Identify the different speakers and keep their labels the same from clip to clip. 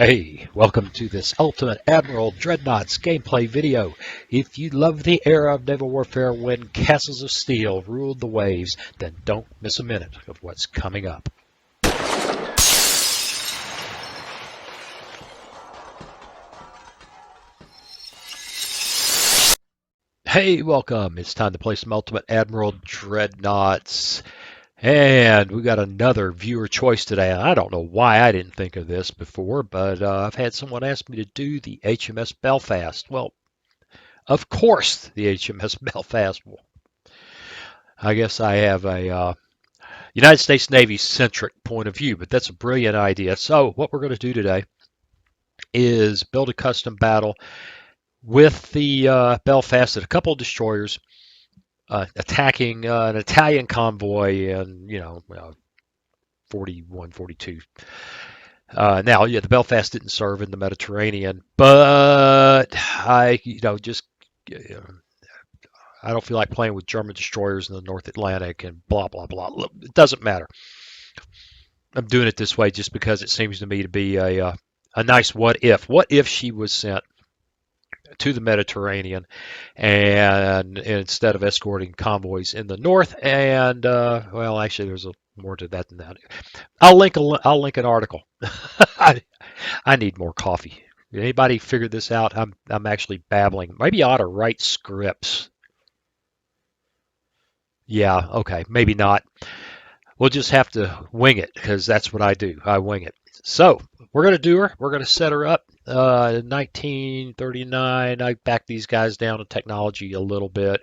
Speaker 1: Hey, welcome to this Ultimate Admiral Dreadnoughts gameplay video. If you love the era of naval warfare when castles of steel ruled the waves, then don't miss a minute of what's coming up. Hey, welcome. It's time to play some Ultimate Admiral Dreadnoughts. And we got another viewer choice today. I don't know why I didn't think of this before, but I've had someone ask me to do the HMS Belfast. Well, of course, the HMS Belfast. I guess I have a United States Navy centric point of view, but that's a brilliant idea. So, what we're going to do today is build a custom battle with the Belfast and a couple of destroyers attacking an Italian convoy and, 41, 42. Now, yeah, the Belfast didn't serve in the Mediterranean, but I don't feel like playing with German destroyers in the North Atlantic and blah, blah, blah. It doesn't matter. I'm doing it this way just because it seems to me to be a nice what if. What if she was sent to the Mediterranean and instead of escorting convoys in the north and well, actually there's more to that than that. I'll link an article. I need more coffee. Anybody figure this out? I'm actually babbling. Maybe I ought to write scripts. Yeah, okay, maybe not. We'll just have to wing it because that's what I do. I wing it. So we're going to do her. We're going to set her up. 1939. I backed these guys down in technology a little bit.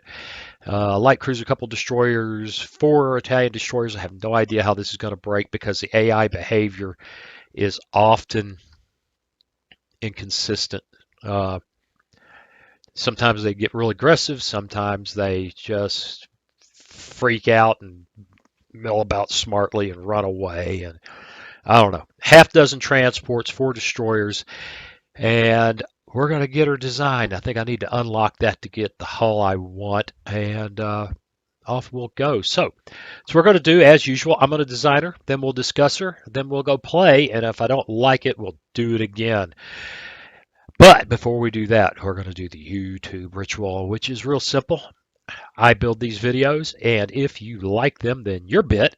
Speaker 1: Light cruiser, couple destroyers, 4 Italian destroyers. I have no idea how this is going to break because the AI behavior is often inconsistent. Sometimes they get real aggressive. Sometimes they just freak out and mill about smartly and run away. And I don't know. Half dozen transports, 4 destroyers, and we're going to get her designed. I think I need to unlock that to get the hull I want, and off we'll go. So we're going to do, as usual, I'm going to design her, then we'll discuss her, then we'll go play, and if I don't like it, we'll do it again. But before we do that, we're going to do the YouTube ritual, which is real simple. I build these videos, and if you like them, then your bit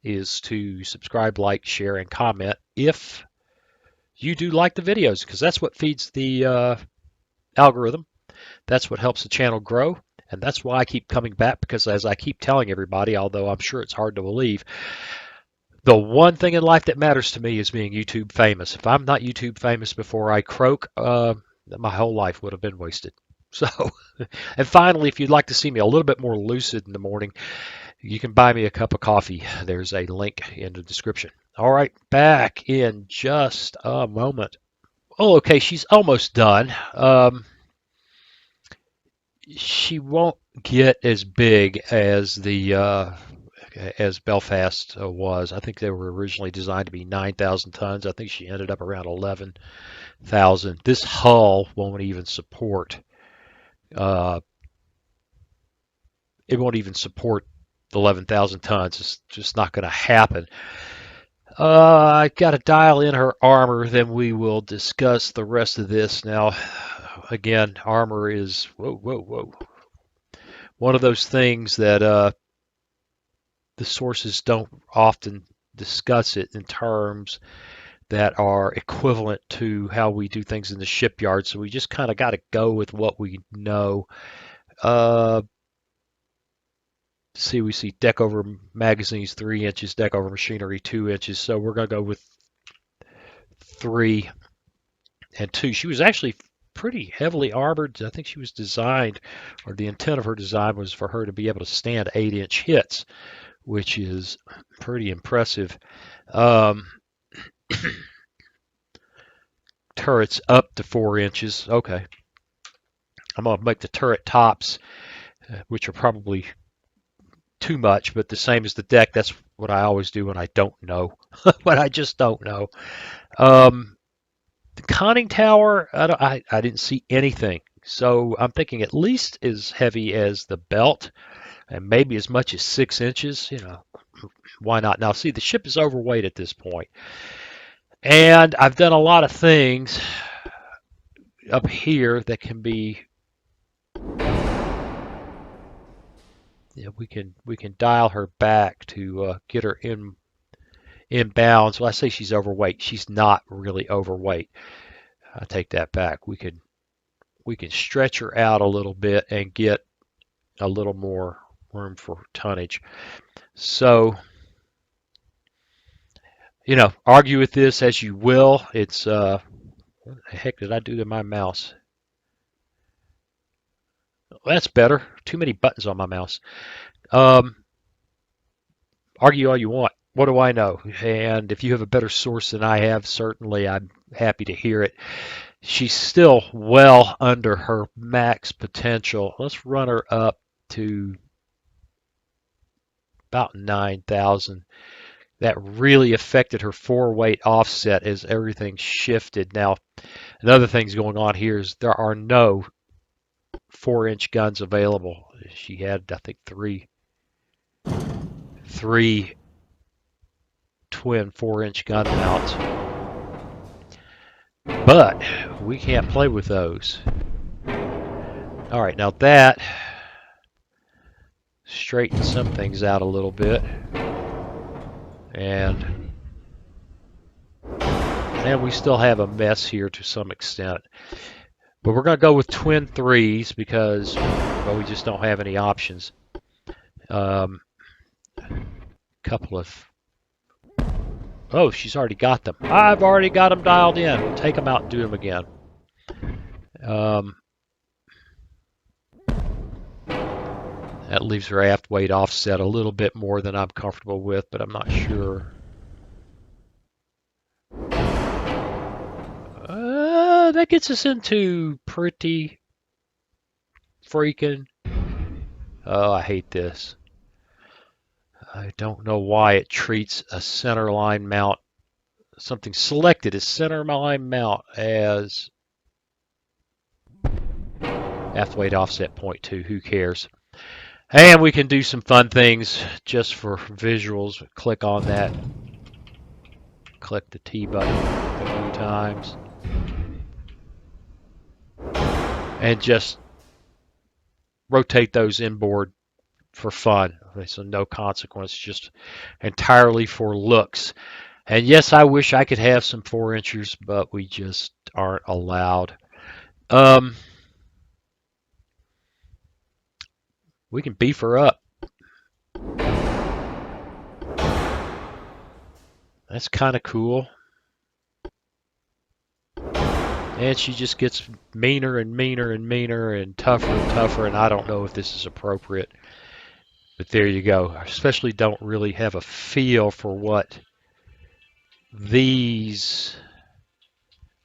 Speaker 1: is to subscribe, like, share, and comment if you do like the videos, because that's what feeds the algorithm. That's what helps the channel grow, and that's why I keep coming back, because as I keep telling everybody, although I'm sure it's hard to believe, the one thing in life that matters to me is being YouTube famous. If I'm not YouTube famous before I croak, my whole life would have been wasted. So, and finally, if you'd like to see me a little bit more lucid in the morning, you can buy me a cup of coffee. There's a link in the description. All right, back in just a moment. Oh, okay, she's almost done. She won't get as big as the as Belfast was. I think they were originally designed to be 9,000 tons. I think she ended up around 11,000. This hull won't even support. It won't even support 11,000 tons. It's just not going to happen. I got to dial in her armor, then we will discuss the rest of this. Now, again, armor is whoa. One of those things that the sources don't often discuss it in terms that are equivalent to how we do things in the shipyard. So we just kind of got to go with what we know. See, we see deck over magazines 3 inches, deck over machinery 2 inches. So we're going to go with 3 and 2. She was actually pretty heavily armored. I think she was designed, or the intent of her design was for her to be able to stand 8-inch hits, which is pretty impressive. Turrets up to 4 inches. Okay. I'm going to make the turret tops, which are probably too much, but the same as the deck. That's what I always do when I don't know, when I just don't know. The conning tower, I didn't see anything. So I'm thinking at least as heavy as the belt and maybe as much as 6 inches. Why not? Now, see, the ship is overweight at this point. And I've done a lot of things up here that can be, we can dial her back to get her in bounds. Well, I say she's overweight. She's not really overweight. I take that back. We can stretch her out a little bit and get a little more room for tonnage. So, argue with this as you will. It's what the heck did I do to my mouse? Well, that's better. Too many buttons on my mouse. Um, argue all you want. What do I know? And if you have a better source than I have, certainly I'm happy to hear it. She's still well under her max potential. Let's run her up to about 9,000. That really affected her four-weight offset as everything shifted. Now, another thing's going on here is there are no 4-inch guns available. She had, I think, three twin 4-inch gun mounts. But we can't play with those. All right, now that straightens some things out a little bit. And we still have a mess here to some extent. But we're going to go with twin 3s because, well, we just don't have any options. Couple of... Oh, she's already got them. I've already got them dialed in. We'll take them out and do them again. That leaves her aft weight offset a little bit more than I'm comfortable with, but I'm not sure. That gets us into pretty freaking... Oh, I hate this. I don't know why it treats a center line mount, something selected as center line mount, as aft weight offset 0.2. Who cares? And we can do some fun things just for visuals. Click on that. Click the T button a few times. And just rotate those inboard for fun. So no consequence, just entirely for looks. And yes, I wish I could have some 4-inchers, but we just aren't allowed. We can beef her up. That's kind of cool. And she just gets meaner and meaner and meaner and tougher, and I don't know if this is appropriate. But there you go. I especially don't really have a feel for what these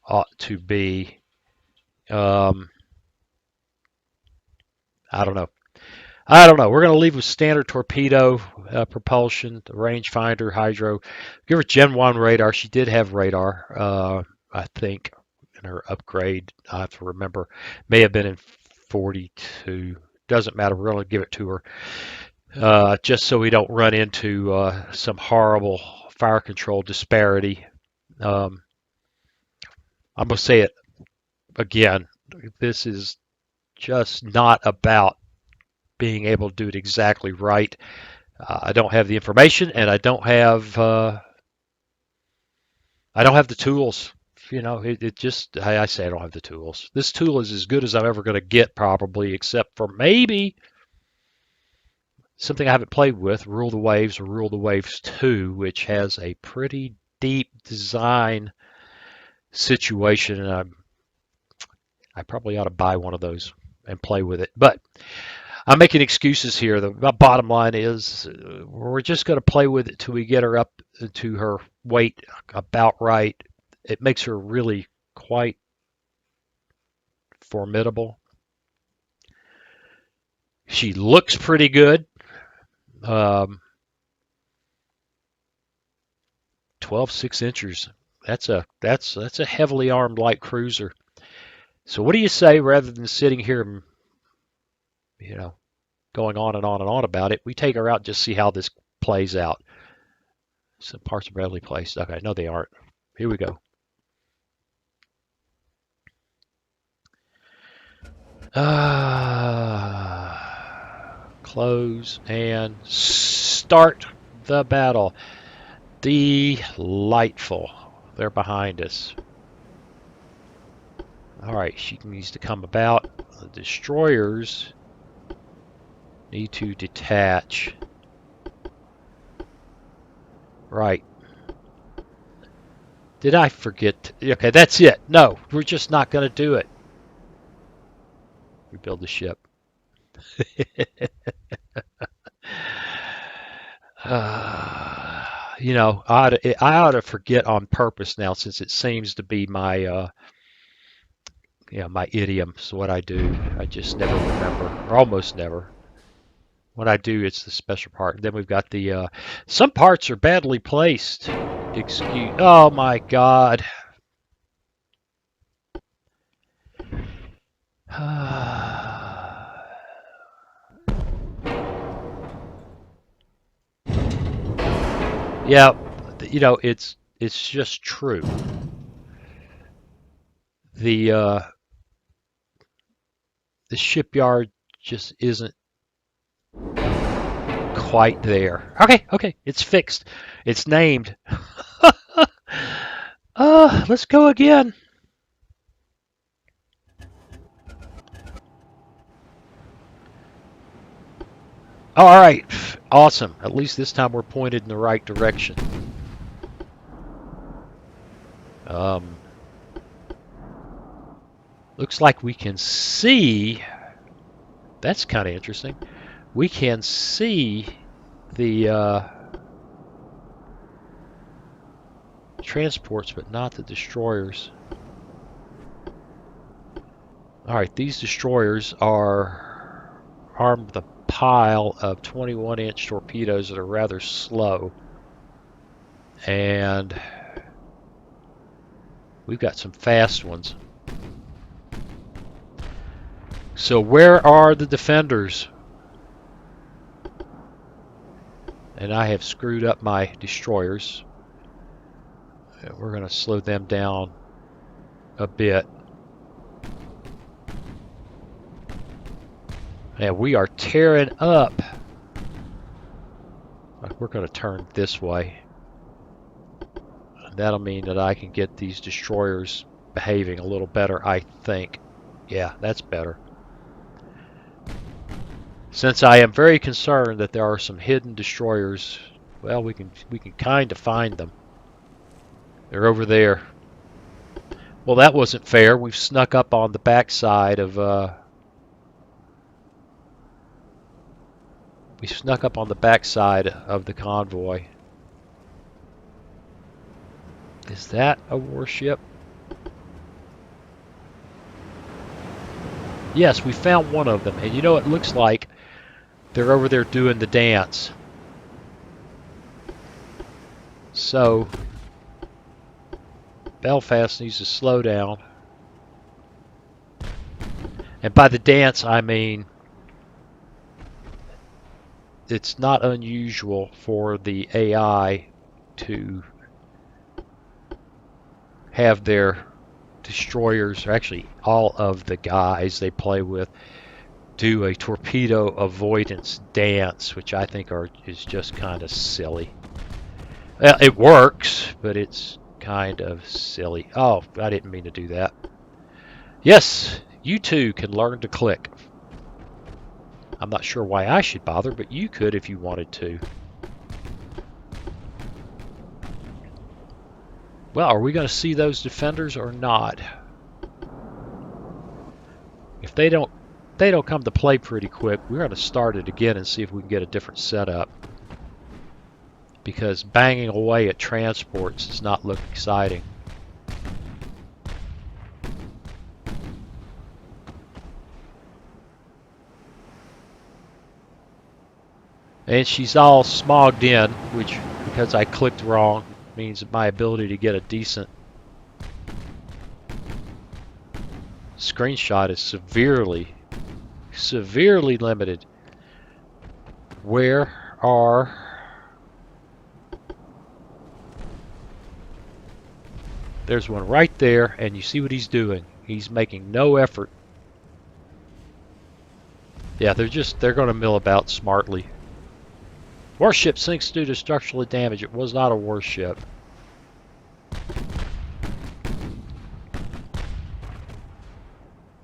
Speaker 1: ought to be. I don't know. We're going to leave with standard torpedo propulsion, the rangefinder, hydro. Give her Gen 1 radar. She did have radar, I think, in her upgrade. I have to remember. May have been in 42. Doesn't matter. We're going to give it to her. Just so we don't run into some horrible fire control disparity. I'm going to say it again. This is just not about being able to do it exactly right. I don't have the information, and I don't have the tools. It just, I say I don't have the tools. This tool is as good as I'm ever going to get, probably, except for maybe something I haven't played with, Rule the Waves or Rule the Waves 2, which has a pretty deep design situation, and I probably ought to buy one of those and play with it. But I'm making excuses here. The bottom line is we're just going to play with it till we get her up to her weight about right. It makes her really quite formidable. She looks pretty good. 12 6-inchers. That's a heavily armed light cruiser. So what do you say, rather than sitting here and going on and on and on about it, we take her out and just see how this plays out. Some parts are badly placed. Okay, no, they aren't. here we go. Close and start the battle. Delightful. They're behind us. Alright, she needs to come about. The destroyers need to detach. Right. Did I forget? Okay, that's it. No, we're just not going to do it. Rebuild the ship. You know, I ought to forget on purpose now, since it seems to be my my idiom. So what I do, I just never remember, or almost never. When I do, it's the special part. Then we've got the some parts are badly placed. Excuse. Oh my God. Yeah, you know, it's just true. The the shipyard just isn't quite there. Okay, okay, it's fixed. It's named. Let's go again. All right, awesome. At least this time we're pointed in the right direction. Looks like we can see. That's kind of interesting. We can see the transports, but not the destroyers. All right, these destroyers are armed with a pile of 21-inch torpedoes that are rather slow. And we've got some fast ones. So where are the defenders? And I have screwed up my destroyers. We're going to slow them down a bit. And we are tearing up. We're going to turn this way. That'll mean that I can get these destroyers behaving a little better, I think. Yeah, that's better. Since I am very concerned that there are some hidden destroyers, well, we can kind of find them. They're over there. Well, that wasn't fair. We've snuck up on the backside of the convoy. Is that a warship? Yes, we found one of them. And you know, it looks like they're over there doing the dance. So Belfast needs to slow down. And by the dance, I mean it's not unusual for the AI to have their destroyers, or actually all of the guys they play with, do a torpedo avoidance dance, which I think is just kind of silly. Well, it works, but it's kind of silly. Oh, I didn't mean to do that. Yes, you too can learn to click. I'm not sure why I should bother, but you could if you wanted to. Well, are we going to see those defenders or not? If they don't come to play pretty quick, we're going to start it again and see if we can get a different setup. Because banging away at transports does not look exciting. And she's all smogged in, which, because I clicked wrong, means that my ability to get a decent screenshot is severely limited. Where are There's one right there, and you see what he's doing. He's making no effort. Yeah, they're going to mill about smartly. Warship sinks due to structural damage. It was not a warship.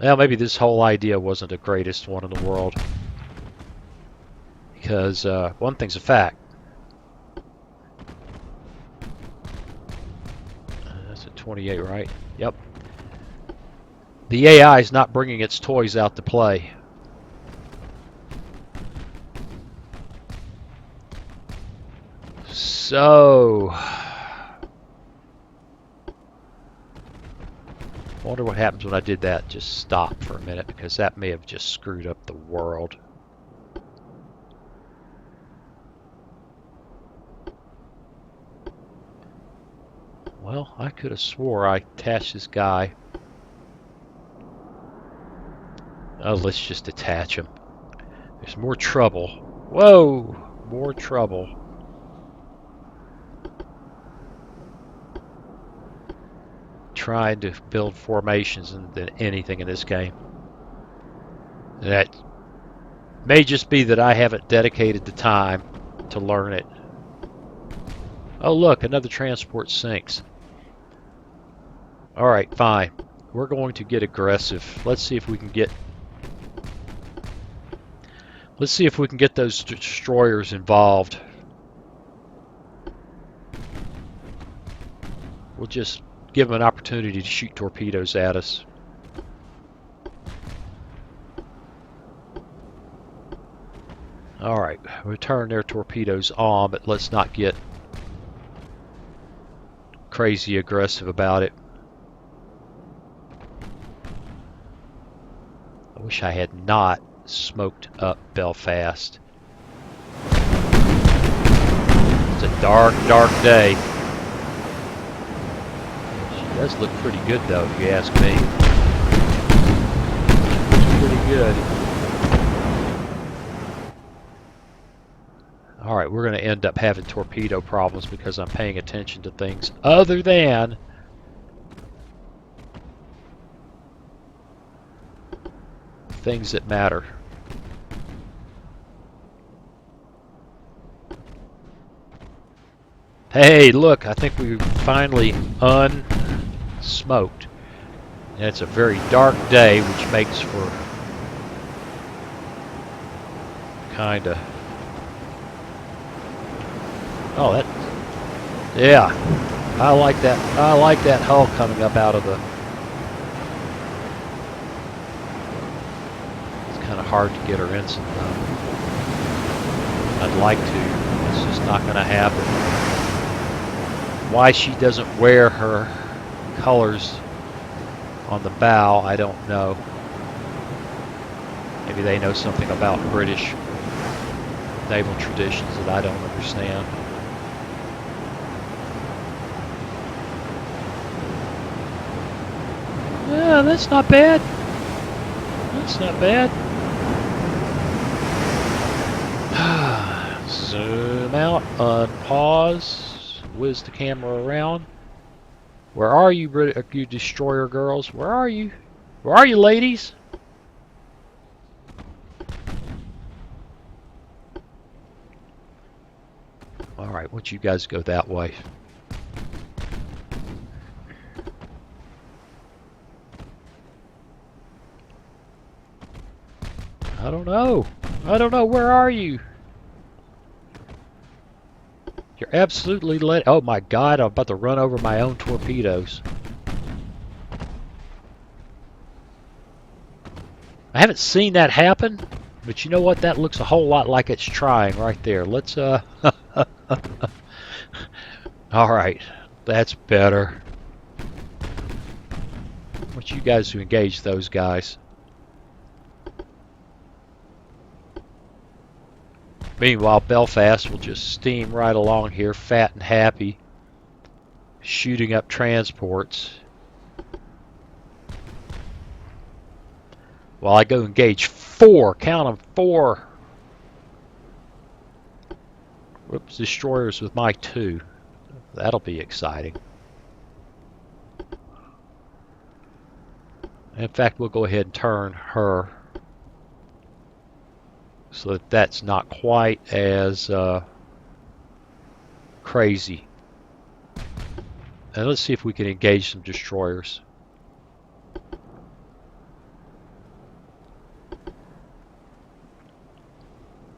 Speaker 1: Well, maybe this whole idea wasn't the greatest one in the world. Because one thing's a fact. That's a 28, right? Yep. The AI is not bringing its toys out to play. So, I wonder what happens when I did that. Just stop for a minute, because that may have just screwed up the world. Well, I could have swore I attached this guy. Oh, let's just attach him. There's more trouble. Whoa! More trouble. Trying to build formations than anything in this game. That may just be that I haven't dedicated the time to learn it. Oh look, another transport sinks. Alright, fine. We're going to get aggressive. Let's see if we can get those destroyers involved. We'll just give them an opportunity to shoot torpedoes at us. Alright, we'll turn their torpedoes on, but let's not get crazy aggressive about it. I wish I had not smoked up Belfast. It's a dark, dark day. She does look pretty good though, if you ask me. Pretty good. Alright, we're going to end up having torpedo problems because I'm paying attention to things other than things that matter. Hey, look, I think we finally unsmoked. And it's a very dark day, which makes for kinda... Oh, that... Yeah, I like that. I like that hull coming up out of the... It's kind of hard to get her ensign though. I'd like to. It's just not going to happen. Why she doesn't wear her colors on the bow, I don't know. Maybe they know something about British naval traditions that I don't understand. Yeah, that's not bad. That's not bad. Zoom out, unpause, whiz the camera around. Where are you, you destroyer girls? Where are you? Where are you, ladies? Alright, why don't you guys go that way? I don't know. I don't know. Where are you? You're absolutely lit. Oh my God, I'm about to run over my own torpedoes. I haven't seen that happen, but you know what? That looks a whole lot like it's trying right there. Let's, Alright, that's better. I want you guys to engage those guys. Meanwhile, Belfast will just steam right along here, fat and happy, shooting up transports. While I go engage 4, count them, 4. Whoops, destroyers with my 2. That'll be exciting. In fact, we'll go ahead and turn her so that that's not quite as crazy. And let's see if we can engage some destroyers.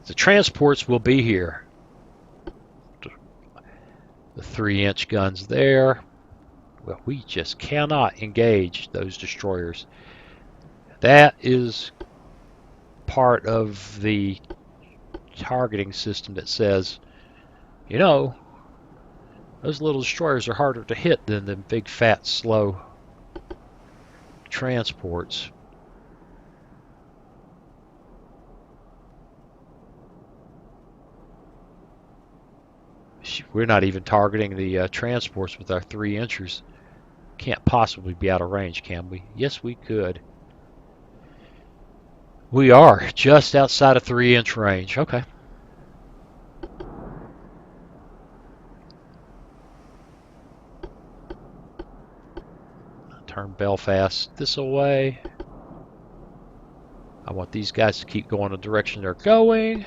Speaker 1: The transports will be here. The 3-inch guns there. Well, we just cannot engage those destroyers. That is part of the targeting system that says, you know, those little destroyers are harder to hit than the big, fat, slow transports. We're not even targeting the transports with our 3-inchers. Can't possibly be out of range, can we? Yes, we could. We are just outside of 3-inch range. Okay. Turn Belfast this away. I want these guys to keep going the direction they're going.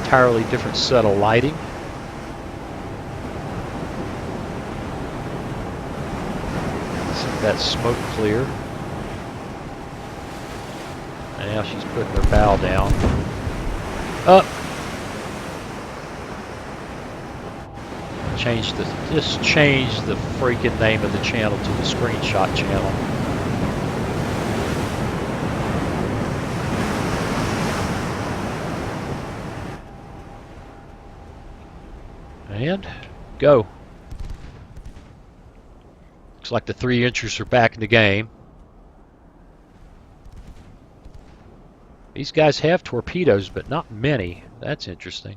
Speaker 1: Entirely different set of lighting. See that smoke clear. And now she's putting her bow down. Up. Just change the freaking name of the channel to the screenshot channel. And go. Looks like the 3-inchers are back in the game. These guys have torpedoes, but not many. That's interesting.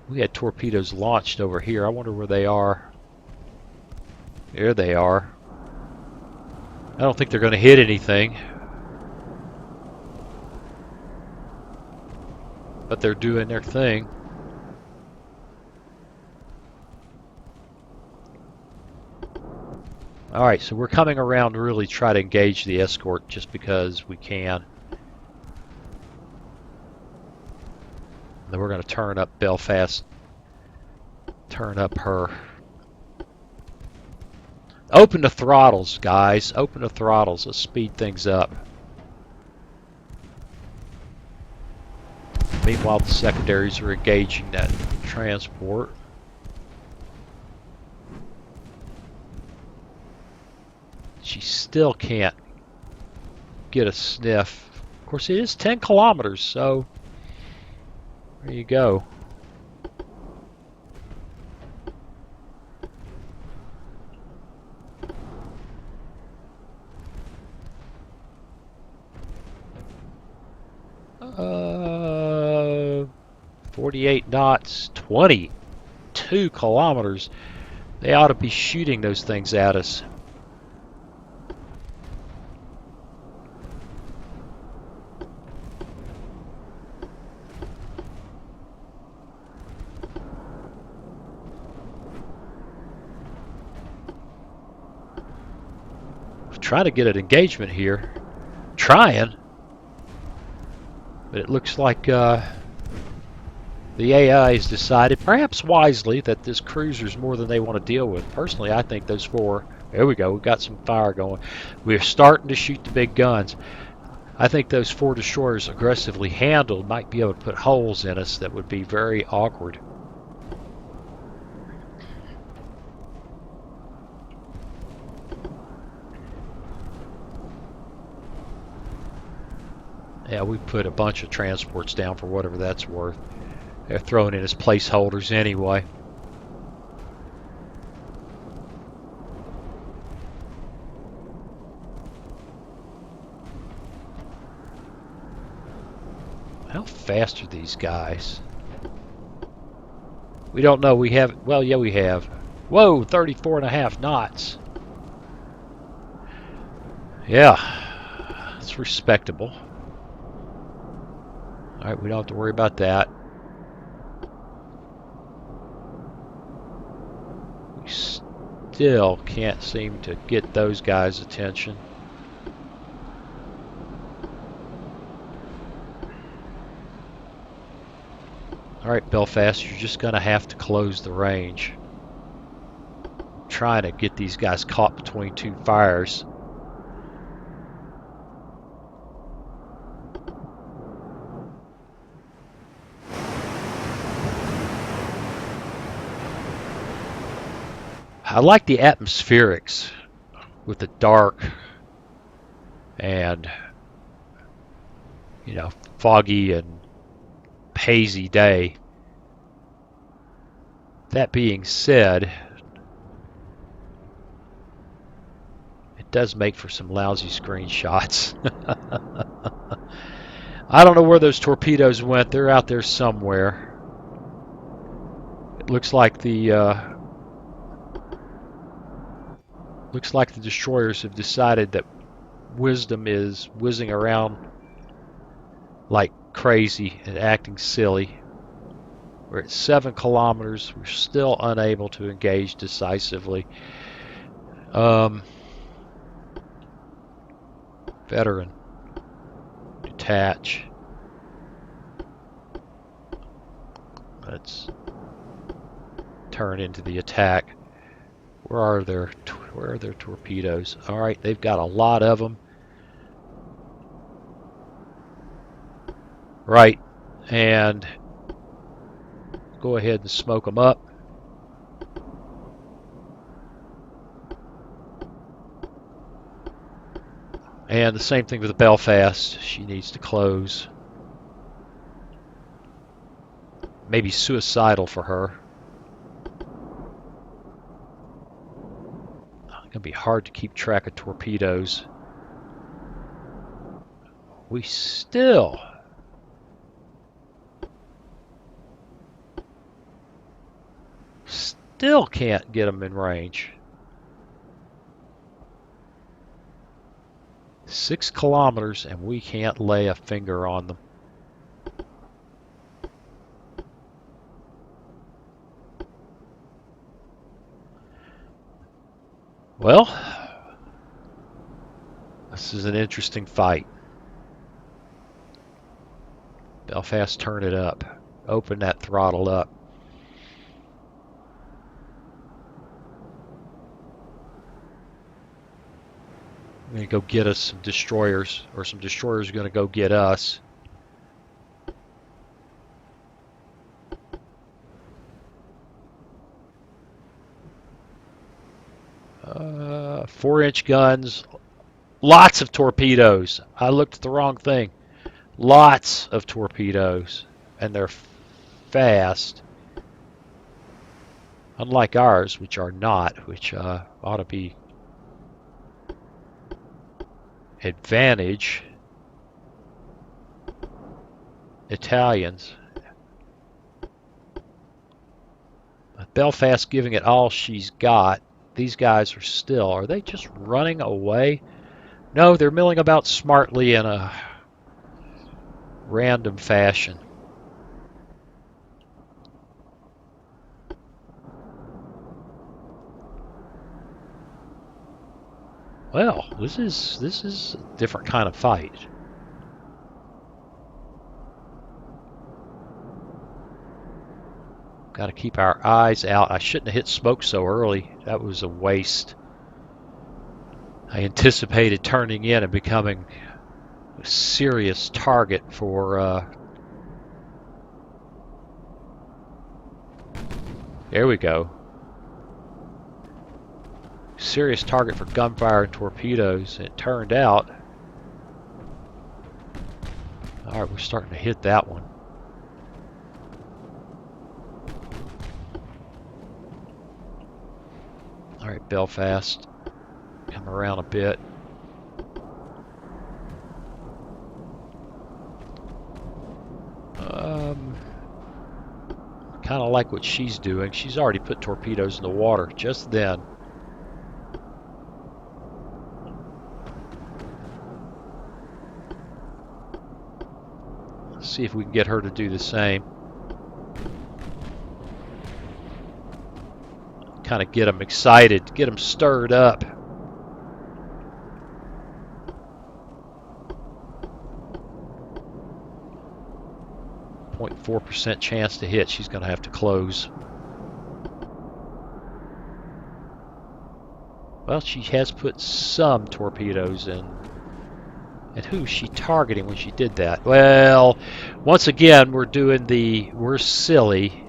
Speaker 1: We had torpedoes launched over here. I wonder where they are. There they are. I don't think they're going to hit anything. But they're doing their thing. Alright, so we're coming around to really try to engage the escort just because we can. Then we're going to turn up Belfast. Turn up her. Open the throttles, guys. Open the throttles. Let's speed things up. Meanwhile, the secondaries are engaging that transport. She still can't get a sniff. Of course, it is 10 kilometers, so there you go. Uh, 48 knots, 22 kilometers. They ought to be shooting those things at us. Trying to get an engagement here. Trying. But it looks like the AI has decided, perhaps wisely, that this cruiser is more than they want to deal with. Personally, I think those 4... There we go. We've got some fire going. We're starting to shoot the big guns. I think those 4 destroyers aggressively handled might be able to put holes in us that would be very awkward. Yeah, we put a bunch of transports down for whatever that's worth. They're thrown in as placeholders anyway. How fast are these guys? We don't know. We have. Well, yeah, we have. Whoa, 34.5 knots. Yeah, it's respectable. All right, we don't have to worry about that. We still can't seem to get those guys' attention. All right, Belfast, you're just going to have to close the range. I'm trying to get these guys caught between two fires. I like the atmospherics with the dark and, you know, foggy and hazy day. That being said, it does make for some lousy screenshots. I don't know where those torpedoes went. They're out there somewhere. It looks like the destroyers have decided that Wisdom is whizzing around like crazy and acting silly. We're at 7 kilometers. We're still unable to engage decisively. Veteran. Detach. Let's turn into the attack. Where are their torpedoes? All right, they've got a lot of them. Right, and go ahead and smoke them up. And the same thing with the Belfast. She needs to close. Maybe suicidal for her. It's going to be hard to keep track of torpedoes. We still can't get them in range. 6 kilometers and we can't lay a finger on them. Well, this is an interesting fight. Belfast, turn it up. Open that throttle up. I'm going to go get us some destroyers, or some destroyers are going to go get us. Uh, 4-inch guns. Lots of torpedoes. I looked at the wrong thing. Lots of torpedoes. And they're fast. Unlike ours, which are not, which ought to be advantage. Italians. Belfast giving it all she's got. These guys are they just running away? No, they're milling about smartly in a random fashion. Well, this is a different kind of fight. Got to keep our eyes out. I shouldn't have hit smoke so early. That was a waste. I anticipated turning in and becoming a serious target for... There we go. Serious target for gunfire and torpedoes. It turned out... Alright, we're starting to hit that one. Alright, Belfast. Come around a bit. kind of like what she's doing. She's already put torpedoes in the water just then. Let's see if we can get her to do the same. Kind of get them excited, get them stirred up. 0.4% chance to hit. She's going to have to close. Well, she has put some torpedoes in. And who's she targeting when she did that? Well, once again, we're silly.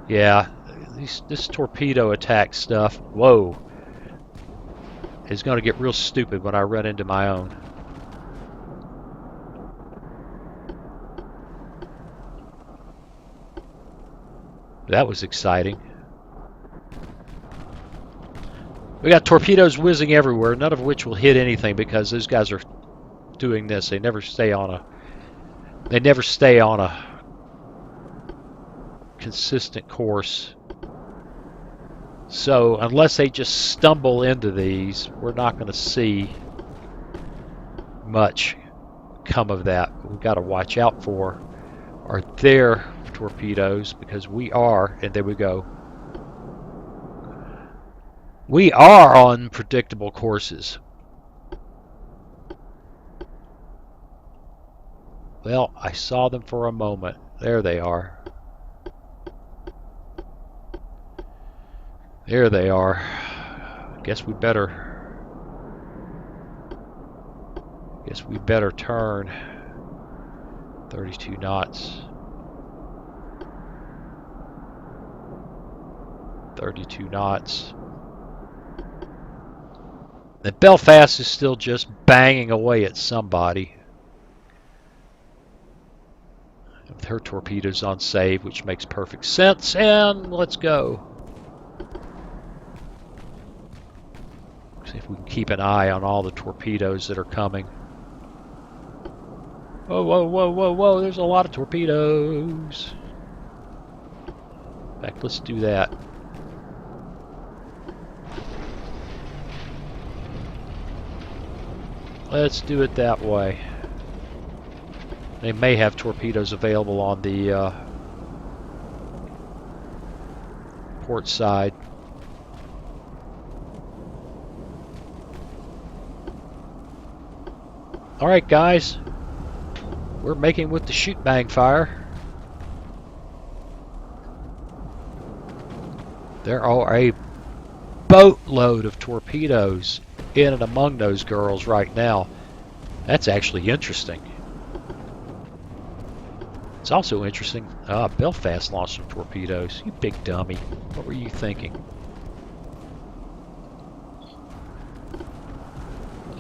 Speaker 1: Yeah, this torpedo attack stuff, whoa, is going to get real stupid when I run into my own. That was exciting. We got torpedoes whizzing everywhere, none of which will hit anything because those guys are doing this. They never stay on a consistent course. So unless they just stumble into these, we're not going to see much come of that. We've got to watch out for are their torpedoes, because we are, and there we go. We are on predictable courses. Well, I saw them for a moment. There they are. There they are. Guess we better turn. 32 knots. 32 knots. The Belfast is still just banging away at somebody. With her torpedoes on save, which makes perfect sense. And let's go. See if we can keep an eye on all the torpedoes that are coming. Whoa, whoa, whoa, whoa, whoa, there's a lot of torpedoes. In fact, let's do that. Let's do it that way. They may have torpedoes available on the port side. Alright guys, we're making with the shoot bang fire. There are a boatload of torpedoes in and among those girls right now. That's actually interesting. It's also interesting. Belfast launched some torpedoes. You big dummy. What were you thinking?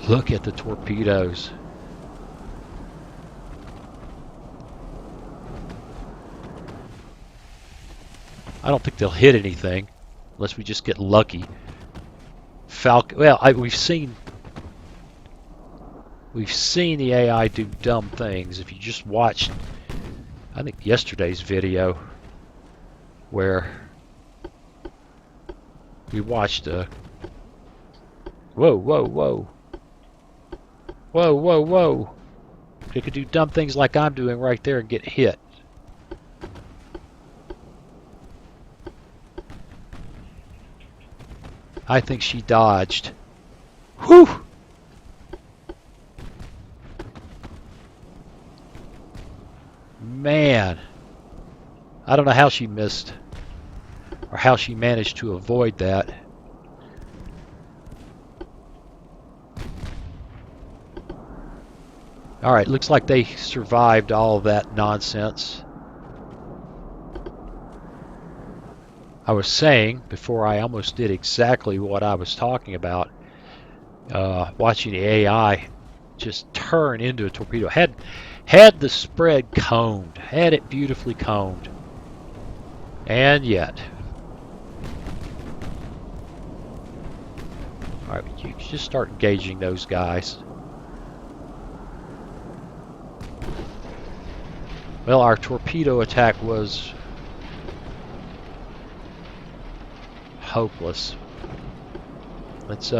Speaker 1: Look at the torpedoes. I don't think they'll hit anything unless we just get lucky. Falcon. Well, we've seen the AI do dumb things. If you just watched, I think yesterday's video, where we watched a whoa, whoa, whoa, whoa, whoa, whoa. They could do dumb things like I'm doing right there and get hit. I think she dodged. Whew! Man, I don't know how she missed or how she managed to avoid that. Alright, looks like they survived all of that nonsense. I was saying before I almost did exactly what I was talking about, watching the AI just turn into a torpedo. Had the spread combed, had it beautifully combed, and yet. Alright, you just start engaging those guys. Well, our torpedo attack was hopeless. Let's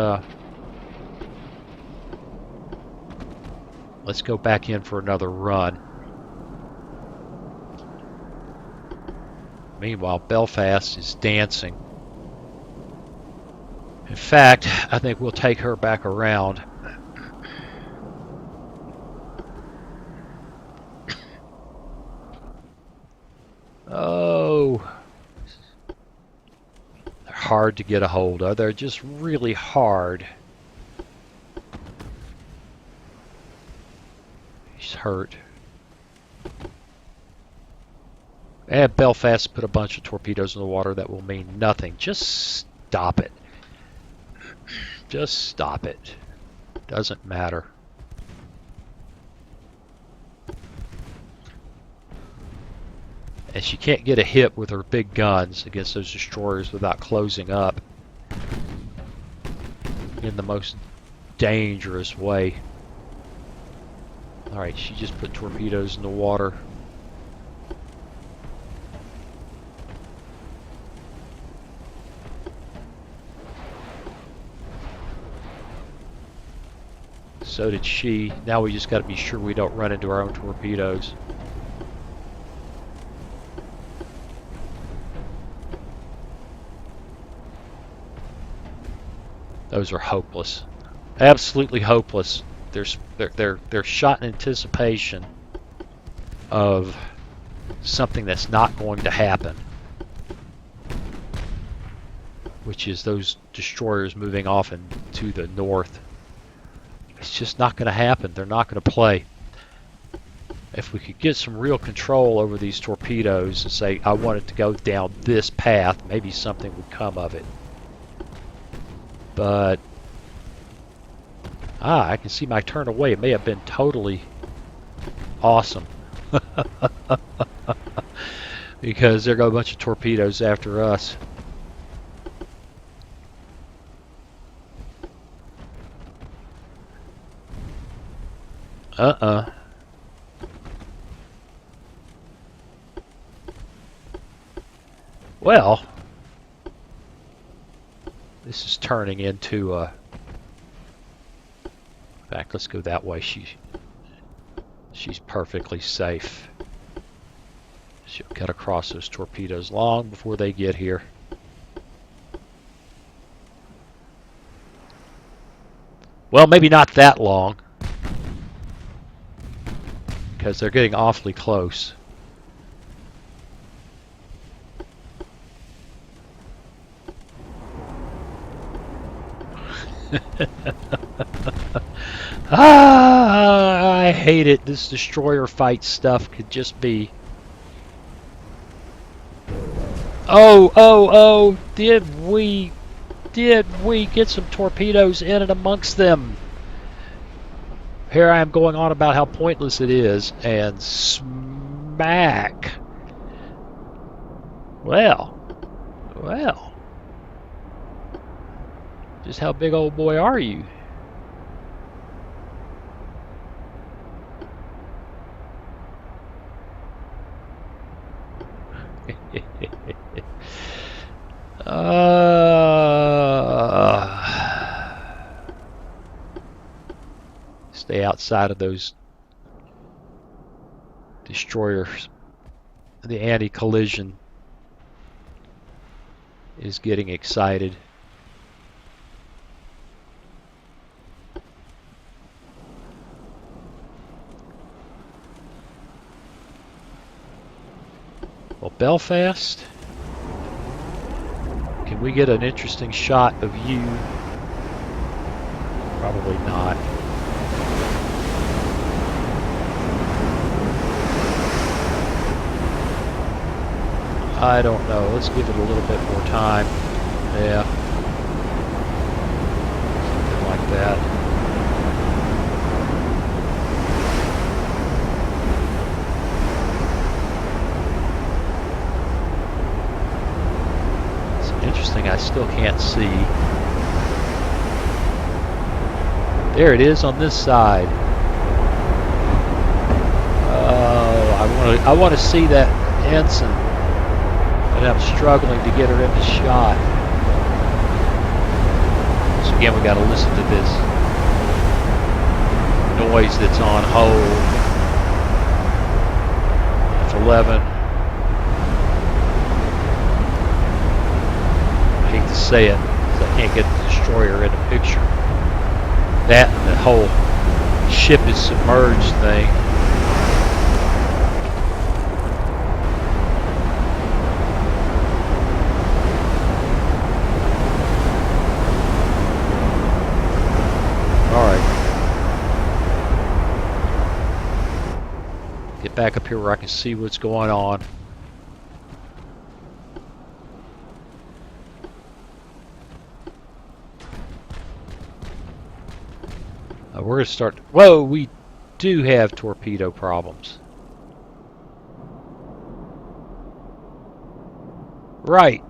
Speaker 1: go back in for another run. Meanwhile, Belfast is dancing. In fact, I think we'll take her back around. Oh, they're hard to get a hold of. They're just really hard. He's hurt. And Belfast put a bunch of torpedoes in the water that will mean nothing. Just stop it. Just stop it. Doesn't matter. And she can't get a hit with her big guns against those destroyers without closing up in the most dangerous way. Alright, she just put torpedoes in the water. So did she. Now we just got to be sure we don't run into our own torpedoes. Those are hopeless. Absolutely hopeless. They're shot in anticipation of something that's not going to happen, which is those destroyers moving off into the north. It's just not going to happen. They're not going to play. If we could get some real control over these torpedoes and say, I want it to go down this path, maybe something would come of it. But I can see my turn away. It may have been totally awesome. Because there go a bunch of torpedoes after us. Well, this is turning into a... In fact, let's go that way. She's perfectly safe. She'll cut across those torpedoes long before they get here. Well, maybe not that long, because they're getting awfully close. I hate it. This destroyer fight stuff could just be... Oh, did we get some torpedoes in and amongst them? Here I am going on about how pointless it is, and smack. Well. Just how big old boy are you? Stay outside of those destroyers. The anti-collision is getting excited. Well, Belfast, can we get an interesting shot of you? Probably not. I don't know. Let's give it a little bit more time. Yeah. Something like that. Interesting, I still can't see. There it is on this side. Oh, I want to see that ensign, and I'm struggling to get her into shot. So again, we got to listen to this noise that's on hold. F11. I hate to say it, because I can't get the destroyer in the picture. That and the whole ship is submerged thing. Alright. Get back up here where I can see what's going on. We're going to start. Whoa, we do have torpedo problems. Right.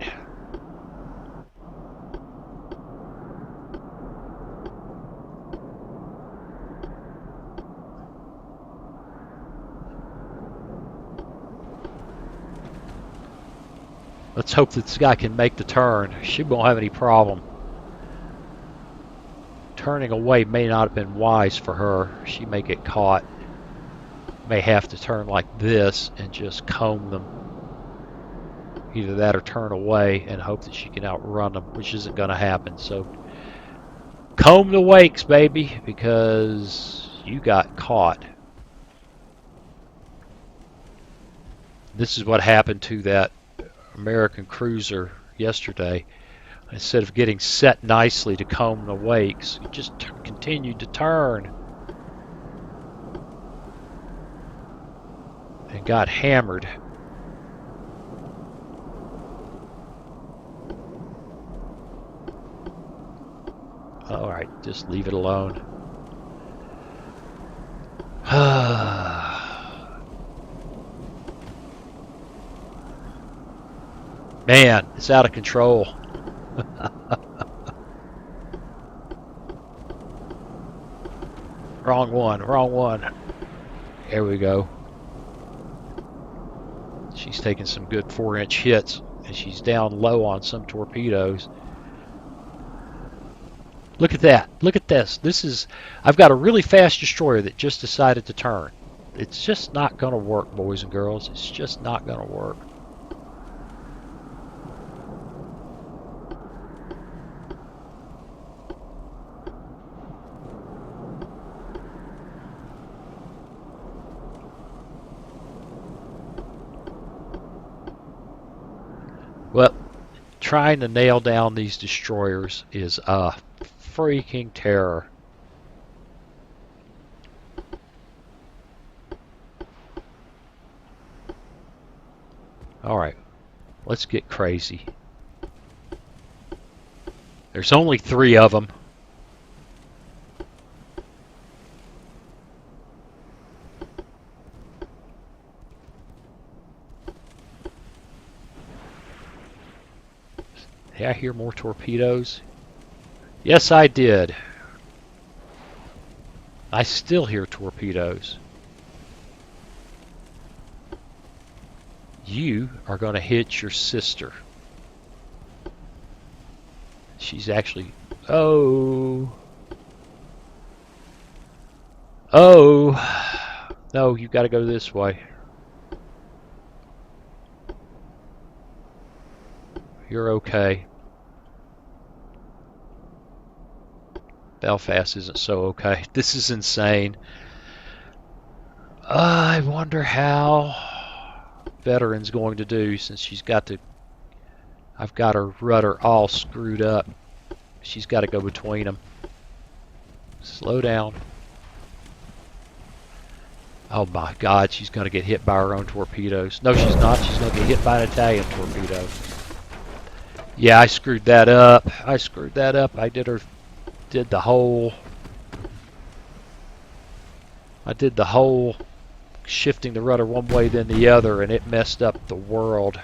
Speaker 1: Let's hope that this guy can make the turn. She won't have any problem. Turning away may not have been wise for her. She may get caught. May have to turn like this and just comb them. Either that or turn away and hope that she can outrun them, which isn't going to happen. So comb the wakes, baby, because you got caught. This is what happened to that American cruiser yesterday. Instead of getting set nicely to comb the wakes, it just continued to turn and got hammered. Alright, just leave it alone. Man, it's out of control. Wrong one, wrong one. There we go. She's taking some good 4-inch hits, and she's down low on some torpedoes. Look at that. Look at this. I've got a really fast destroyer that just decided to turn. It's just not going to work, boys and girls. It's just not going to work. Well, trying to nail down these destroyers is a freaking terror. Alright, let's get crazy. There's only 3 of them. Did I hear more torpedoes? Yes, I did. I still hear torpedoes. You are going to hit your sister. She's actually... Oh. Oh. No, you've got to go this way. You're okay. Belfast isn't so okay. This is insane. I wonder how Veteran's going to do, since she's got to... I've got her rudder all screwed up. She's got to go between them. Slow down. Oh my God, she's going to get hit by her own torpedoes. No, she's not. She's going to get hit by an Italian torpedo. Yeah, I screwed that up. I screwed that up. I did the whole shifting the rudder one way then the other, and it messed up the world.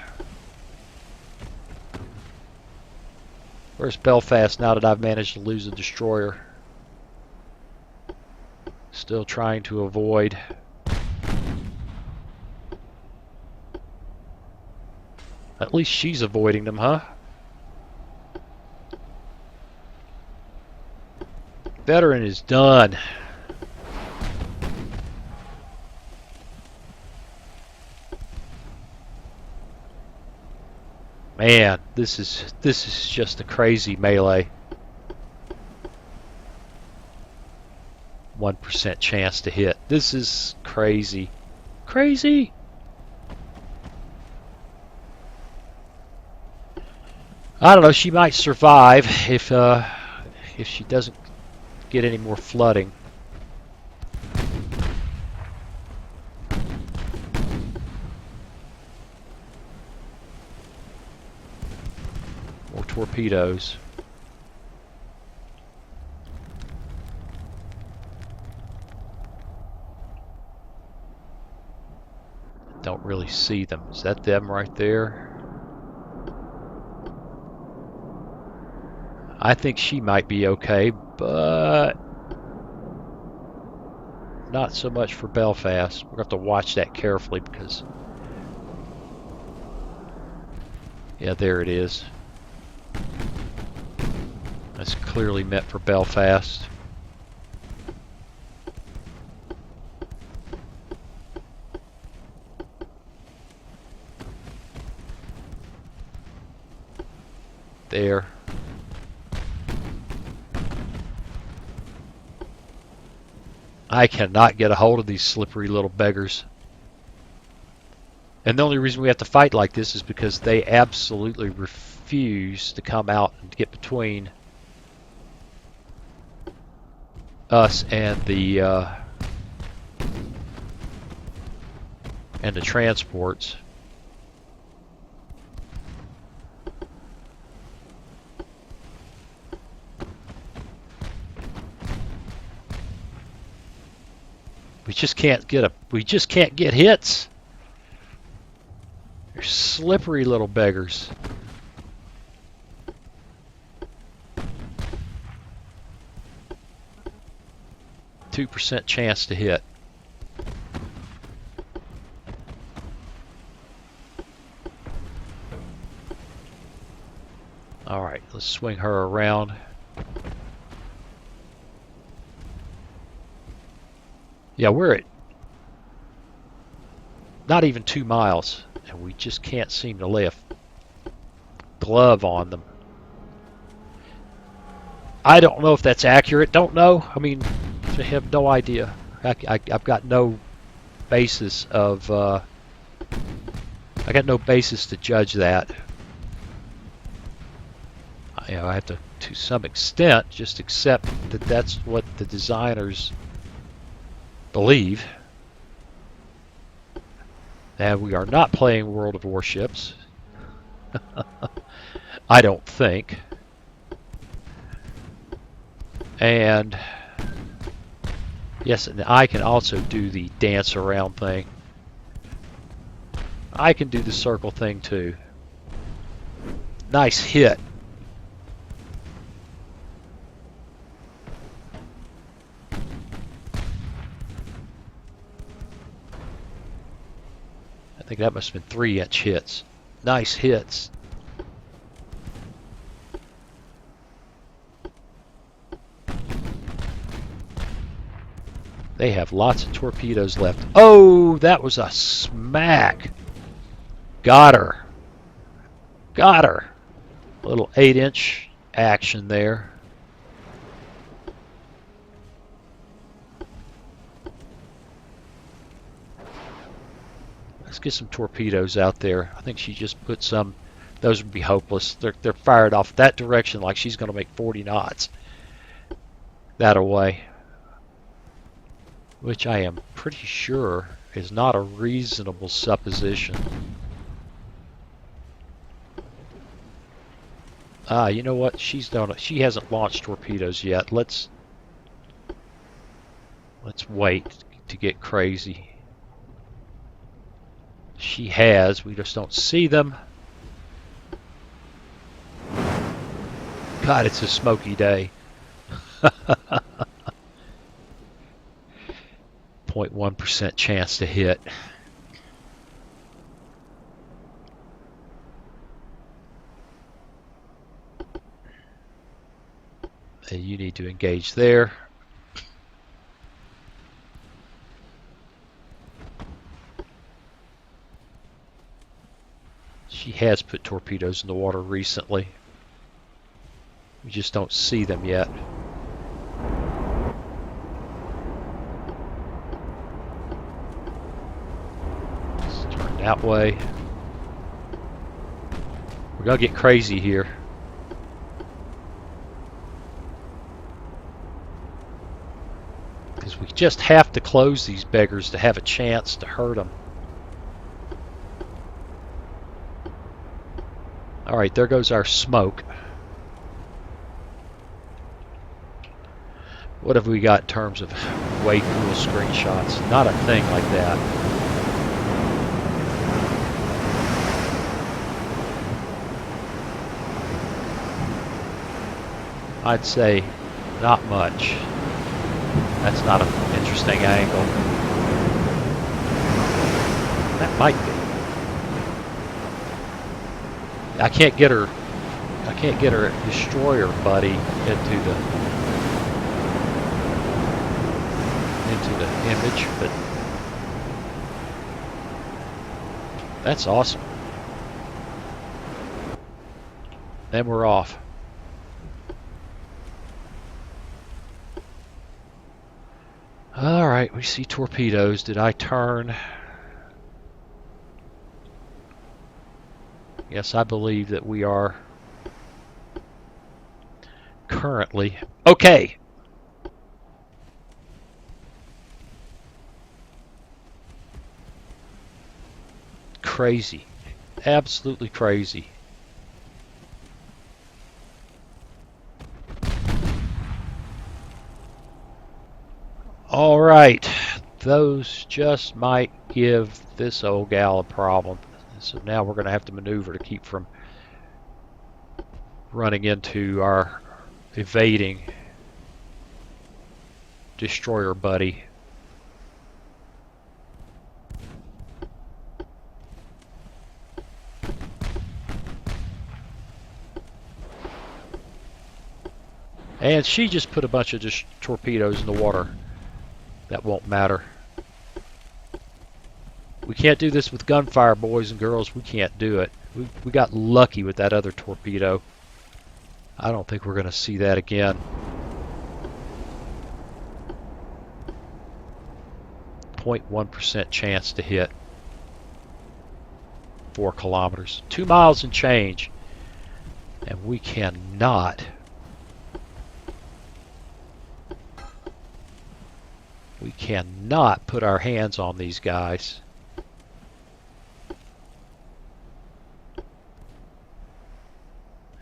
Speaker 1: Where's Belfast now that I've managed to lose a destroyer? Still trying to avoid. At least she's avoiding them, huh? Veteran is done. Man, this is just a crazy melee. 1% chance to hit. This is crazy. Crazy! I don't know, she might survive if she doesn't get any more flooding. More torpedoes. Don't really see them. Is that them right there? I think she might be okay, but not so much for Belfast. We're going to have to watch that carefully because... Yeah, there it is. That's clearly meant for Belfast. There. I cannot get a hold of these slippery little beggars. And the only reason we have to fight like this is because they absolutely refuse to come out and get between us and the transports. We just can't get hits. They're slippery little beggars. %2 chance to hit. All right, let's swing her around. Yeah, we're at not even 2 miles, and we just can't seem to lay a glove on them. I don't know if that's accurate. Don't know. I mean, I have no idea. I've got no basis of. I got no basis to judge that. I have to some extent, just accept that that's what the designers believe. And we are not playing World of Warships. I don't think. And yes, and I can also do the dance around thing. I can do the circle thing too. Nice hit. I think that must have been 3-inch hits. Nice hits. They have lots of torpedoes left. Oh, that was a smack. Got her. Got her. A little 8-inch action there. Let's get some torpedoes out there. I think she just put some. Those would be hopeless. They're fired off that direction like she's going to make 40 knots. That away. Which I am pretty sure is not a reasonable supposition. You know what? She hasn't launched torpedoes yet. Let's wait to get crazy. She has. We just don't see them. God, it's a smoky day. 0.1% chance to hit. And you need to engage there. She has put torpedoes in the water recently. We just don't see them yet. Let's turn that way. We're gonna get crazy here. Because we just have to close these beggars to have a chance to hurt them. Alright, there goes our smoke. What have we got in terms of way cool screenshots? Not a thing like that. I'd say not much. That's not an interesting angle. That might be. I can't get her destroyer buddy into the image, but that's awesome. Then we're off. Alright, we see torpedoes. Did I turn? Yes, I believe that we are currently okay. Crazy. Absolutely crazy. Alright, those just might give this old gal a problem. So now we're going to have to maneuver to keep from running into our evading destroyer buddy. And she just put a bunch of torpedoes in the water. That won't matter. We can't do this with gunfire, boys and girls. We can't do it. We got lucky with that other torpedo. I don't think we're going to see that again. 0.1% chance to hit. 4 kilometers. 2 miles and change. And we cannot. We cannot put our hands on these guys.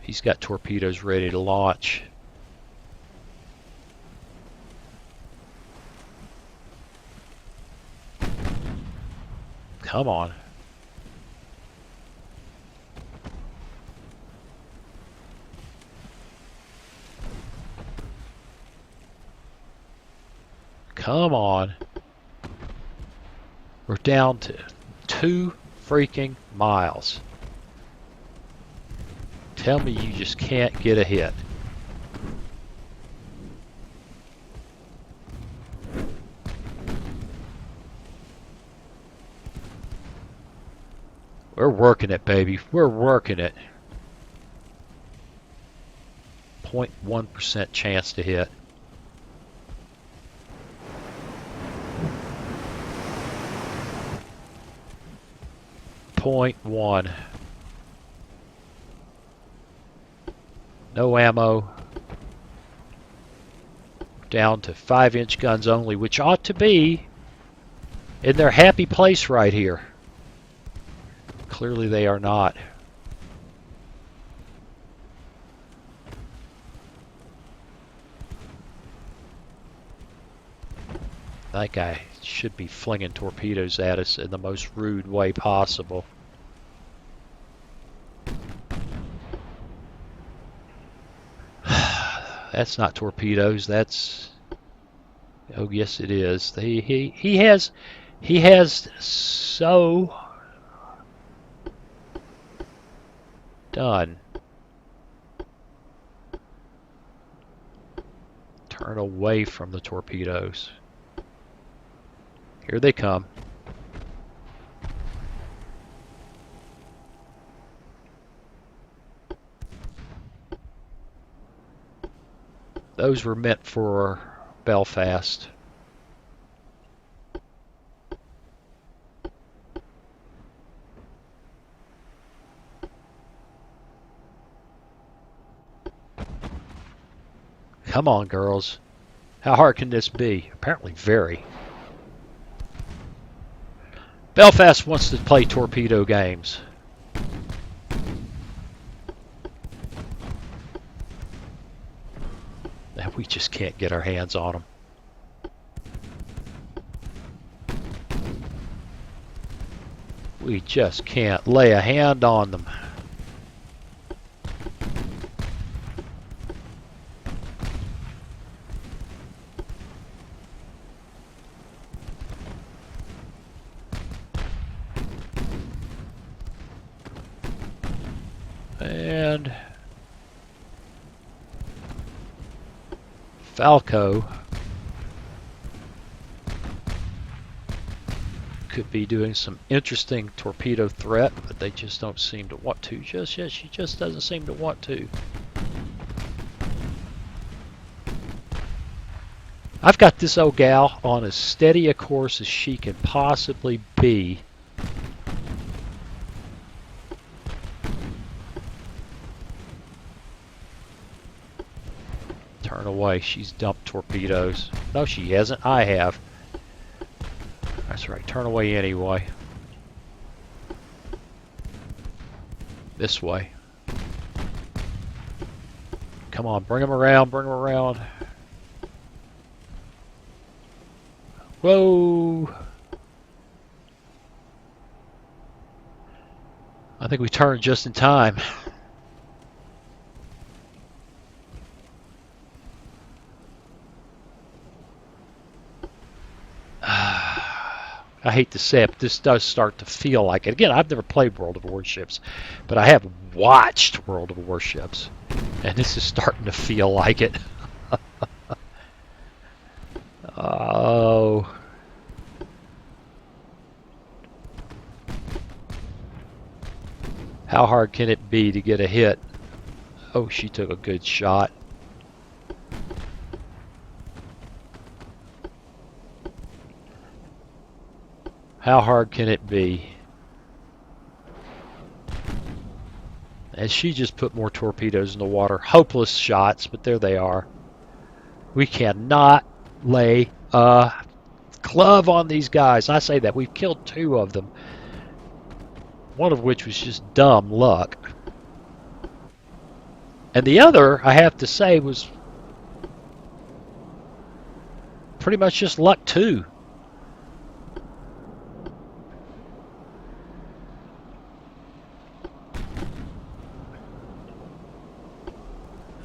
Speaker 1: He's got torpedoes ready to launch. Come on. Come on. We're down to 2 freaking miles. Tell me you just can't get a hit. We're working it, baby. We're working it. 0.1% chance to hit. .1. No ammo. Down to 5-inch guns only, which ought to be in their happy place right here. Clearly they are not. That guy should be flinging torpedoes at us in the most rude way possible. That's not torpedoes. That's, oh yes it is. He has so done. Turn away from the torpedoes. Here they come. Those were meant for Belfast. Come on, girls. How hard can this be? Apparently very. Belfast wants to play torpedo games. And we just can't get our hands on them. We just can't lay a hand on them. And Falco could be doing some interesting torpedo threat, but they just don't seem to want to just yet. She just doesn't seem to want to. I've got this old gal on as steady a course as she can possibly be. Turn away. She's dumped torpedoes. No, she hasn't. I have. That's right. Turn away anyway. This way. Come on. Bring them around. Bring them around. Whoa. I think we turned just in time. I hate to say it, but this does start to feel like it. Again, I've never played World of Warships, but I have watched World of Warships, and this is starting to feel like it. Oh. How hard can it be to get a hit? Oh, she took a good shot. How hard can it be? And she just put more torpedoes in the water. Hopeless shots, but there they are. We cannot lay a glove on these guys. I say that. We've killed 2 of them. One of which was just dumb luck. And the other, I have to say, was pretty much just luck too.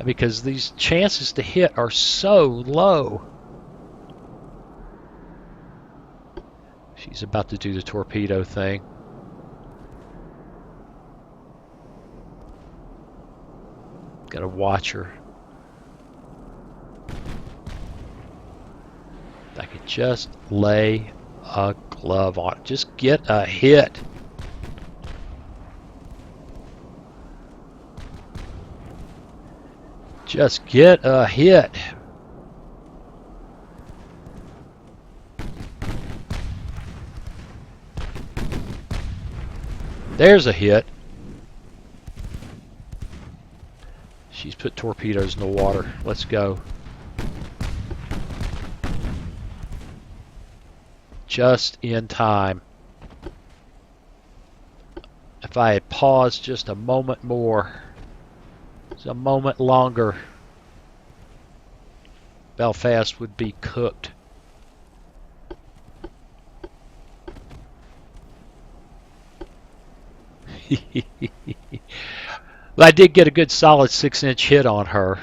Speaker 1: Because these chances to hit are so low. She's about to do the torpedo thing. Gotta watch her. I could just lay a glove on it. Just get a hit. Just get a hit. There's a hit. She's put torpedoes in the water. Let's go. Just in time. If I had paused just a moment more, just a moment longer, Belfast would be cooked. But I did get a good solid 6-inch hit on her.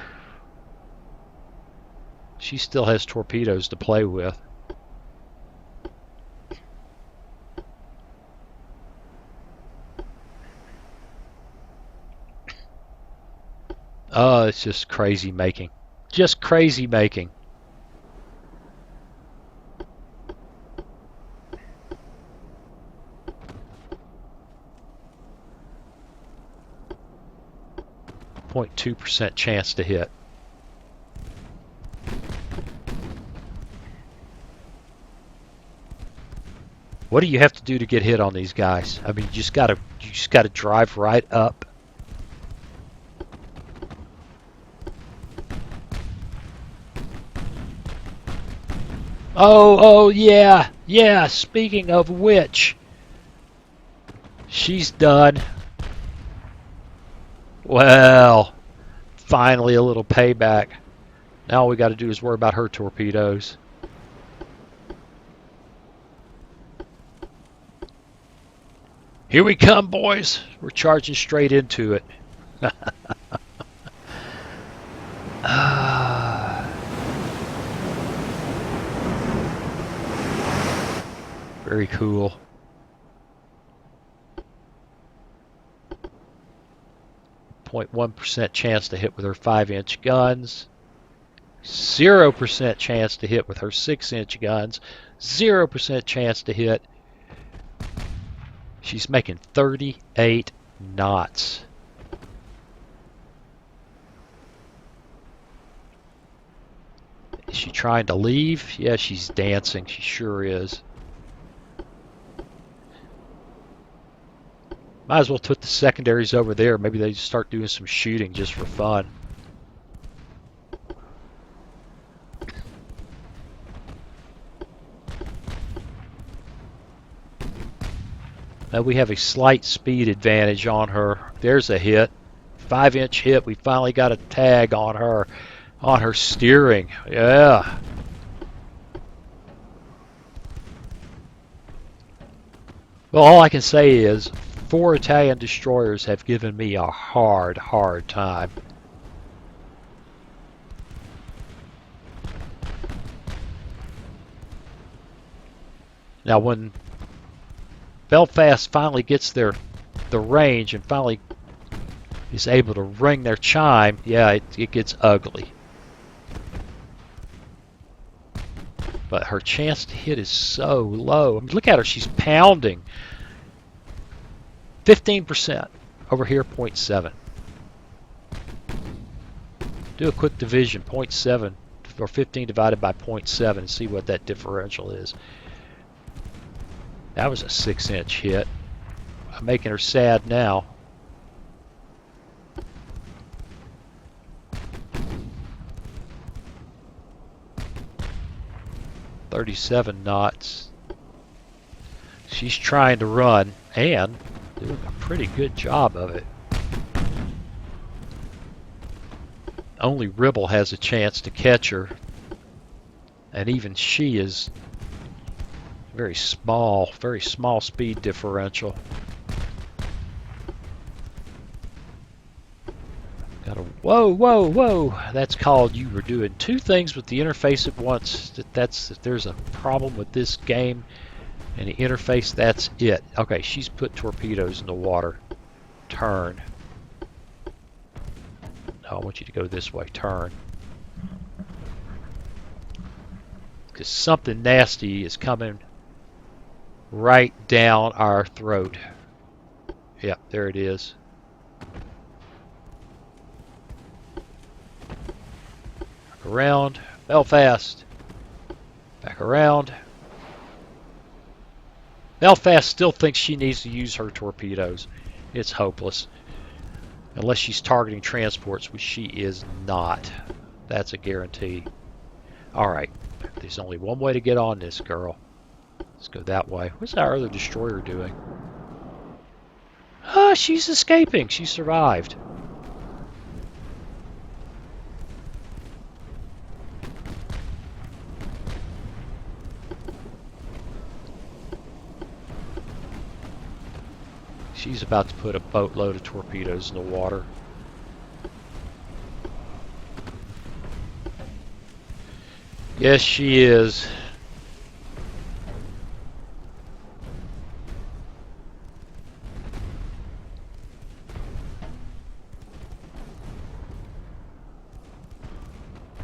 Speaker 1: She still has torpedoes to play with. Oh, it's just crazy making. Just crazy making. 0.2% chance to hit. What do you have to do to get hit on these guys? I mean, you just gotta drive right up. Oh, yeah, yeah. Speaking of which, she's done. Well, finally a little payback. Now all we got to do is worry about her torpedoes. Here we come, boys. We're charging straight into it. Very cool. 0.1% chance to hit with her 5-inch guns. 0% chance to hit with her 6-inch guns. 0% chance to hit. She's making 38 knots. Is she trying to leave? Yeah, she's dancing. She sure is. Might as well put the secondaries over there. Maybe they just start doing some shooting just for fun. Now we have a slight speed advantage on her. There's a hit. 5-inch hit. We finally got a tag on her steering. Yeah. Well, all I can say is 4 Italian destroyers have given me a hard time. Now when Belfast finally gets the range and finally is able to ring their chime, yeah, it gets ugly. But her chance to hit is so low. I mean, look at her, she's pounding. 15%. Over here, 0.7. Do a quick division, 0.7 or 15 divided by 0.7 and see what that differential is. That was a 6-inch hit. I'm making her sad now. .37 knots. She's trying to run and doing a pretty good job of it. Only Ribble has a chance to catch her, and even she is very small speed differential. Got a whoa! That's called you were doing 2 things with the interface at once. If there's a problem with this game and the interface, that's it. Okay, she's put torpedoes in the water. Turn. No, I want you to go this way. Turn. Because something nasty is coming right down our throat. Yep, there it is. Back around. Belfast. Back around. Belfast still thinks she needs to use her torpedoes. It's hopeless. Unless she's targeting transports, which she is not. That's a guarantee. Alright. There's only one way to get on this girl. Let's go that way. What's our other destroyer doing? Ah, she's escaping. She survived. She's about to put a boatload of torpedoes in the water. Yes, she is.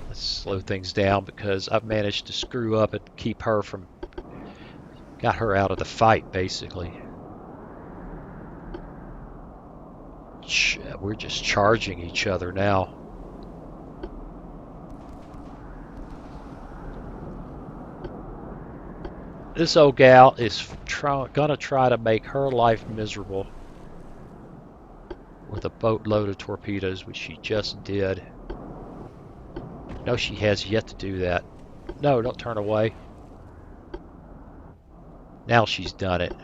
Speaker 1: Let's slow things down because I've managed to screw up and keep her from... Got her out of the fight, basically. we're just charging each other now. This old gal is gonna try to make her life miserable with a boatload of torpedoes, which she just did. No, she has yet to do that. No, don't turn away. Now she's done it.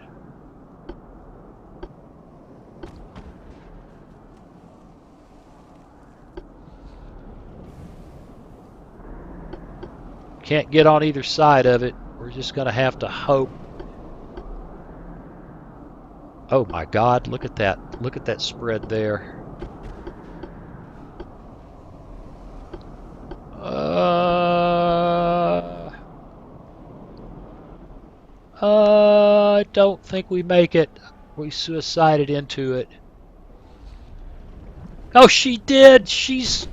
Speaker 1: Can't get on either side of it. We're just going to have to hope. Oh my God, look at that. Look at that spread there. I don't think we make it. We suicided into it. Oh, she did. She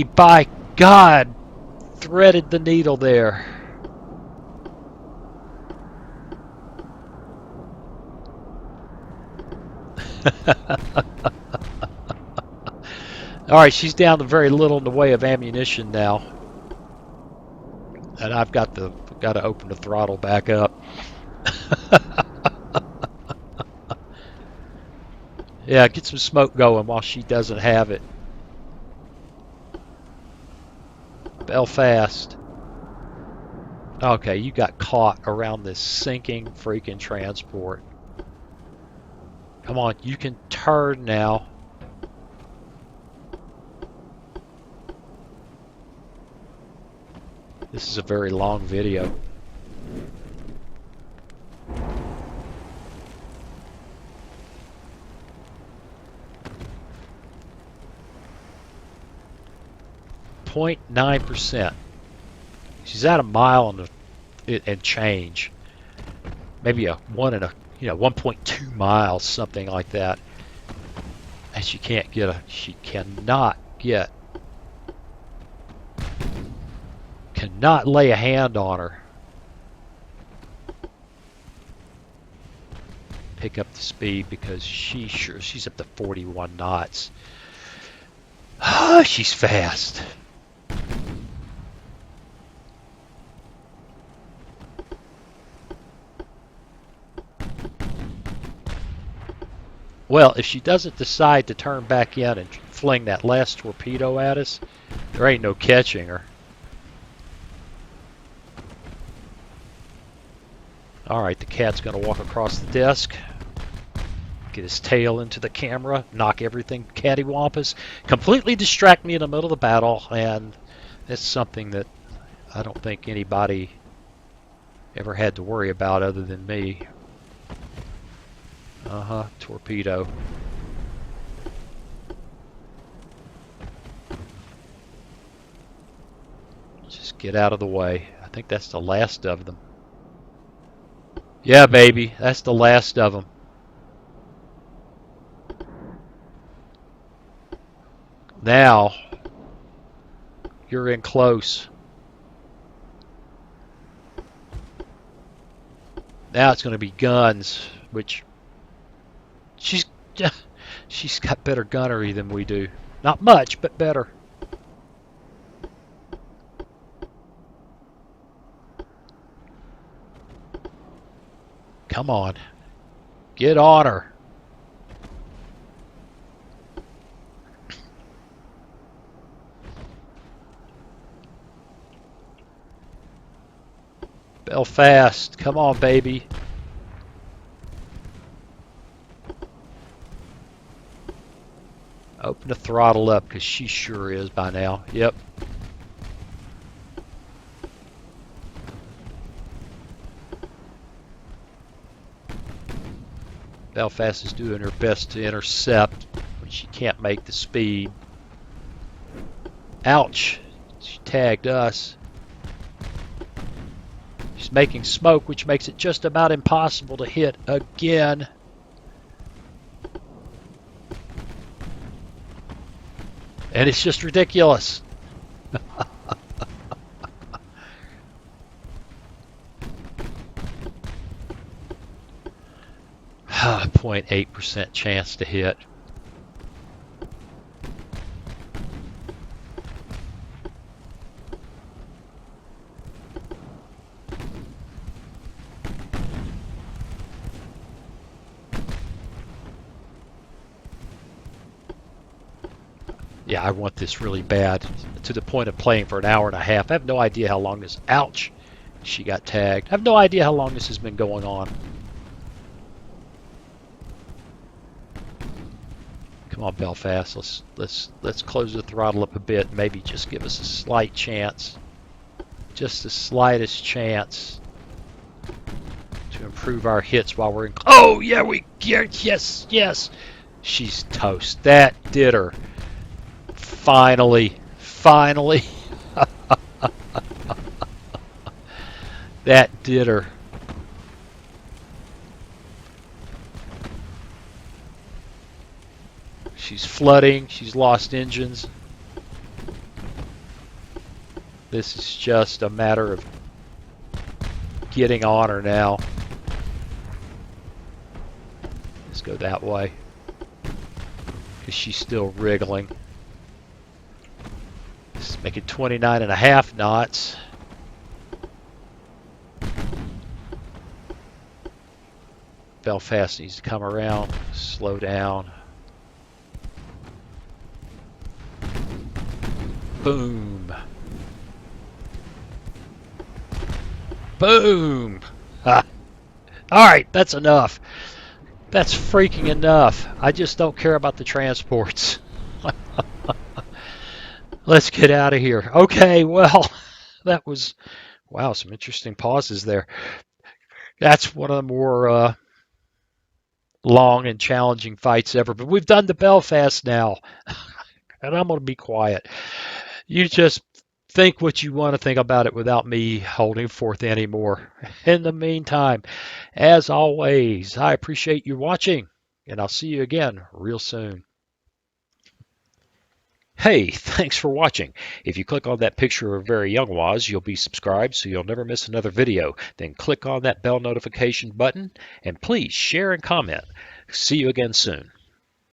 Speaker 1: by God, threaded the needle there. All right, she's down to very little in the way of ammunition now, and I've got to open the throttle back up. Yeah, get some smoke going while she doesn't have it. Belfast. Okay, you got caught around this sinking freaking transport. Come on, you can turn now. This is a very long video. .9%. She's at a mile and change. Maybe a 1.2 miles, something like that. And she cannot lay a hand on her. Pick up the speed because she's up to 41 knots. She's fast. Well, if she doesn't decide to turn back in and fling that last torpedo at us, there ain't no catching her. Alright, the cat's going to walk across the desk, get his tail into the camera, knock everything cattywampus, completely distract me in the middle of the battle, and it's something that I don't think anybody ever had to worry about other than me. Torpedo. Just get out of the way. I think that's the last of them. Yeah, baby, that's the last of them. Now, you're in close. Now it's going to be guns, which she's got better gunnery than we do. Not much, but better. Come on. Get on her. Belfast, come on, baby. Open the throttle up because she sure is by now. Yep. Belfast is doing her best to intercept, but she can't make the speed. Ouch. She tagged us. She's making smoke, which makes it just about impossible to hit again. And it's just ridiculous. 0.8% chance to hit. Yeah, I want this really bad, to the point of playing for an hour and a half. I have no idea how long this... Ouch! She got tagged. I have no idea how long this has been going on. Come on, Belfast. Let's close the throttle up a bit. Maybe just give us a slight chance, just the slightest chance, to improve our hits while we're in. Oh yeah, yes. She's toast. That did her. Finally. That did her. She's flooding. She's lost engines. This is just a matter of getting on her now. Let's go that way, because she's still wriggling. Let's make it 29.5 knots. Belfast needs to come around, slow down. Boom. Boom. Ah. All right, that's enough. That's freaking enough. I just don't care about the transports. Let's get out of here. Okay, well, that was, wow, some interesting pauses there. That's one of the more long and challenging fights ever. But we've done the Belfast now, and I'm going to be quiet. You just think what you want to think about it without me holding forth anymore. In the meantime, as always, I appreciate you watching, and I'll see you again real soon. Hey, thanks for watching. If you click on that picture of very young Waz, you'll be subscribed so you'll never miss another video. Then click on that bell notification button, and please share and comment. See you again soon.